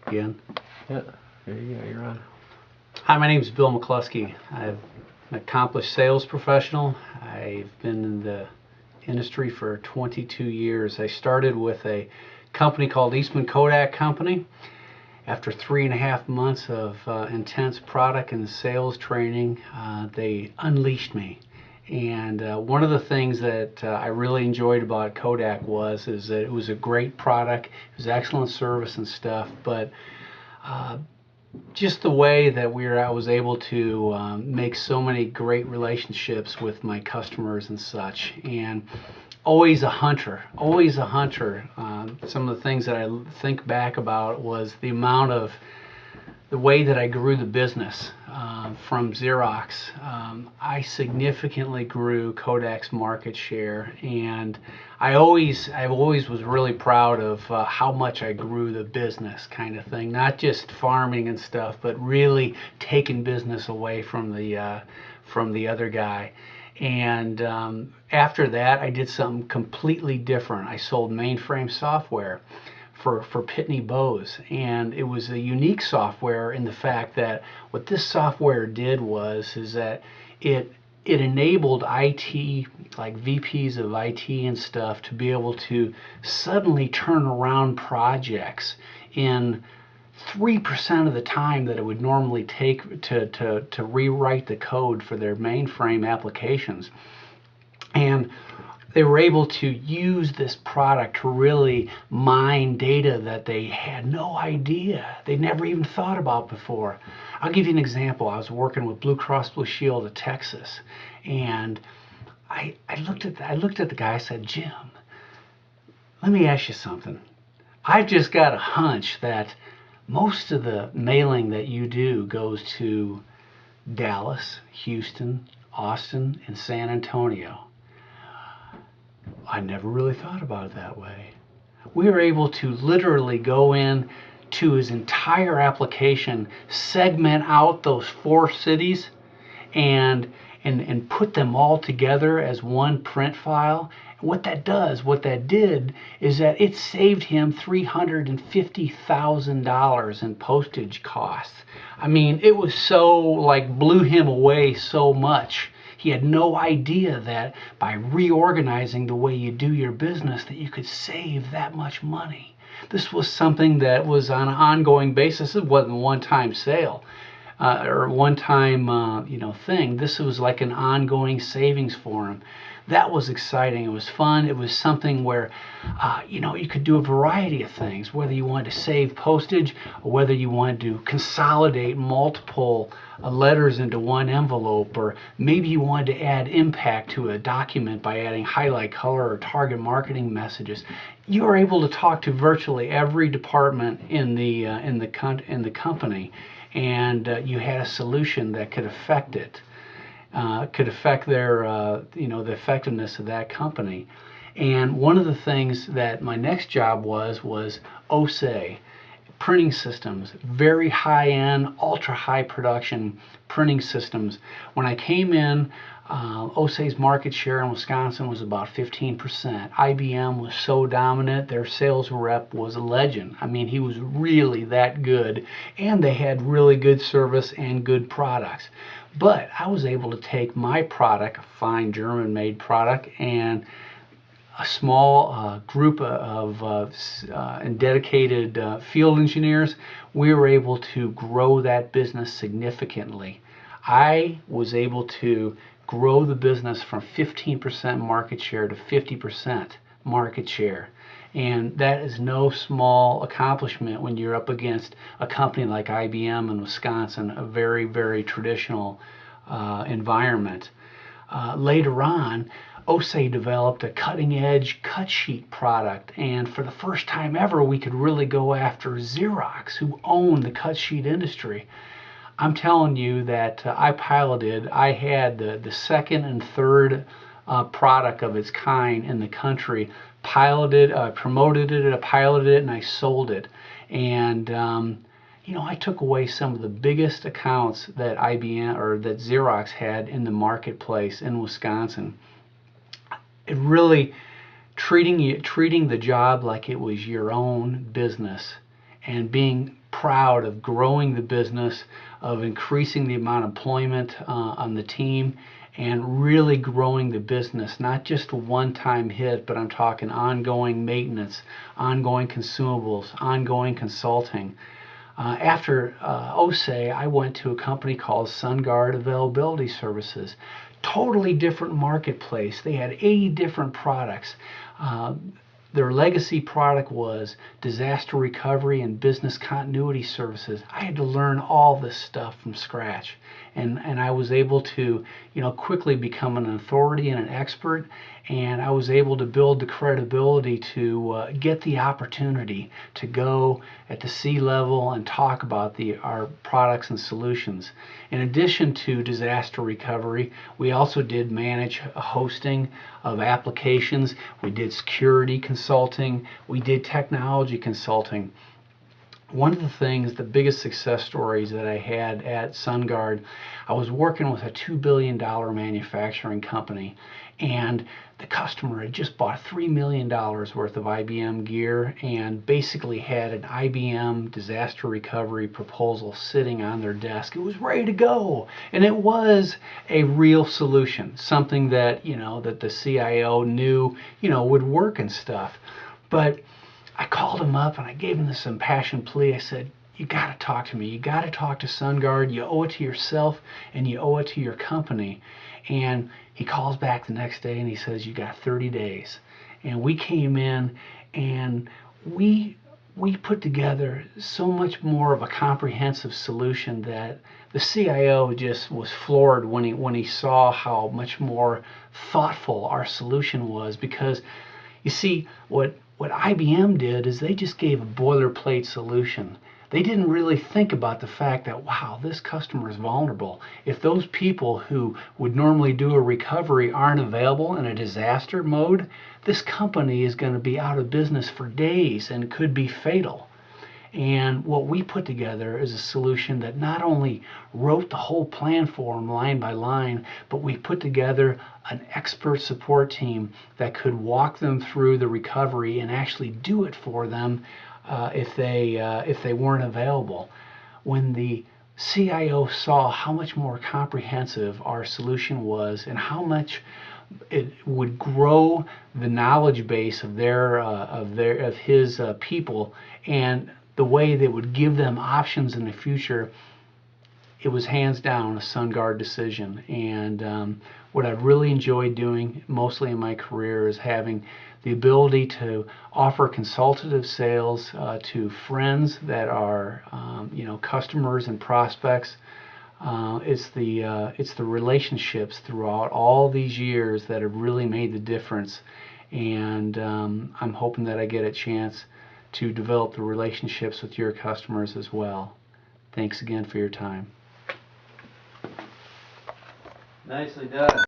Again. Yeah, there you go, you're on. Hi, my name is Bill McCluskey. I'm an accomplished sales professional. I've been in the industry for 22 years. I started with a company called Eastman Kodak Company. After 3.5 months of intense product and sales training, they unleashed me. And one of the things that I really enjoyed about Kodak is that it was a great product, it was excellent service and stuff, but just the way that I was able to make so many great relationships with my customers and such, and always a hunter, always a hunter. Some of the things that I think back about was the way that I grew the business from Xerox. I significantly grew Kodak's market share, and I always was really proud of how much I grew the business, kind of thing. Not just farming and stuff, but really taking business away from the other guy. And after that, I did something completely different. I sold mainframe software for Pitney Bowes, and it was a unique software in the fact that what this software did is that it enabled IT, like VPs of IT and stuff, to be able to suddenly turn around projects in 3% of the time that it would normally take to rewrite the code for their mainframe applications. And they were able to use this product to really mine data that they had no idea, they never even thought about before. I'll give you an example. I was working with Blue Cross Blue Shield of Texas, and I looked at the guy. I said, Jim, let me ask you something. I've just got a hunch that most of the mailing that you do goes to Dallas, Houston, Austin, and San Antonio. I never really thought about it that way. We were able to literally go in to his entire application, segment out those 4 cities, and put them all together as one print file. What that did is that it saved him $350,000 in postage costs. I mean, it was so, like, blew him away so much. He had no idea that by reorganizing the way you do your business that you could save that much money. This was something that was on an ongoing basis. It wasn't a one-time sale or one-time thing. This was like an ongoing savings for him. That was exciting. It was fun. It was something where you could do a variety of things, whether you wanted to save postage or whether you wanted to consolidate multiple letters into one envelope, or maybe you wanted to add impact to a document by adding highlight color or target marketing messages. You were able to talk to virtually every department in the company, and you had a solution that could affect it. Could affect their, the effectiveness of that company. And one of the things that my next job was OSE, printing systems, very high-end, ultra-high production printing systems. When I came in, OSE's market share in Wisconsin was about 15%. IBM was so dominant, their sales rep was a legend. I mean, he was really that good, and they had really good service and good products. But I was able to take my product, a fine German-made product, and a small group of and dedicated field engineers, we were able to grow that business significantly. I was able to grow the business from 15% market share to 50% market share. And that is no small accomplishment when you're up against a company like IBM in Wisconsin, a very, very traditional environment. Later on, OSE developed a cutting-edge cut sheet product, and for the first time ever, we could really go after Xerox, who owned the cut sheet industry. I'm telling you that I had the second and third product of its kind in the country, promoted it, I piloted it, and I sold it. And I took away some of the biggest accounts that IBM or that Xerox had in the marketplace in Wisconsin. It really treating the job like it was your own business, and being proud of growing the business, of increasing the amount of employment on the team, and really growing the business, not just a one-time hit, but I'm talking ongoing maintenance, ongoing consumables, ongoing consulting. After OSE, I went to a company called SunGuard Availability Services. Totally different marketplace. They had 80 different products. Their legacy product was disaster recovery and business continuity services. I had to learn all this stuff from scratch, and I was able to, quickly become an authority and an expert, and I was able to build the credibility to get the opportunity to go at the C level and talk about our products and solutions. In addition to disaster recovery, we also did manage hosting of applications. We did security consulting. We did technology consulting. One of the things, the biggest success stories that I had at SunGuard, I was working with a $2 billion manufacturing company, and the customer had just bought $3 million worth of IBM gear and basically had an IBM disaster recovery proposal sitting on their desk. It was ready to go, and it was a real solution, something that, that the CIO knew, would work and stuff. But I called him up and I gave him this impassioned plea. I said, you got to talk to me. You got to talk to SunGuard. You owe it to yourself and you owe it to your company. And he calls back the next day and he says, you got 30 days. And we came in and we put together so much more of a comprehensive solution that the CIO just was floored when he saw how much more thoughtful our solution was. Because you see, what IBM did is they just gave a boilerplate solution. They didn't really think about the fact that, wow, this customer is vulnerable. If those people who would normally do a recovery aren't available in a disaster mode, this company is going to be out of business for days and could be fatal. And what we put together is a solution that not only wrote the whole plan for them line by line, but we put together an expert support team that could walk them through the recovery and actually do it for them if they weren't available. When the CIO saw how much more comprehensive our solution was and how much it would grow the knowledge base of his people, and the way they would give them options in the future, it was hands down a SunGuard decision. And what I've really enjoyed doing mostly in my career is having the ability to offer consultative sales to friends that are customers and prospects. It's the relationships throughout all these years that have really made the difference, and I'm hoping that I get a chance to develop the relationships with your customers as well. Thanks again for your time. Nicely done.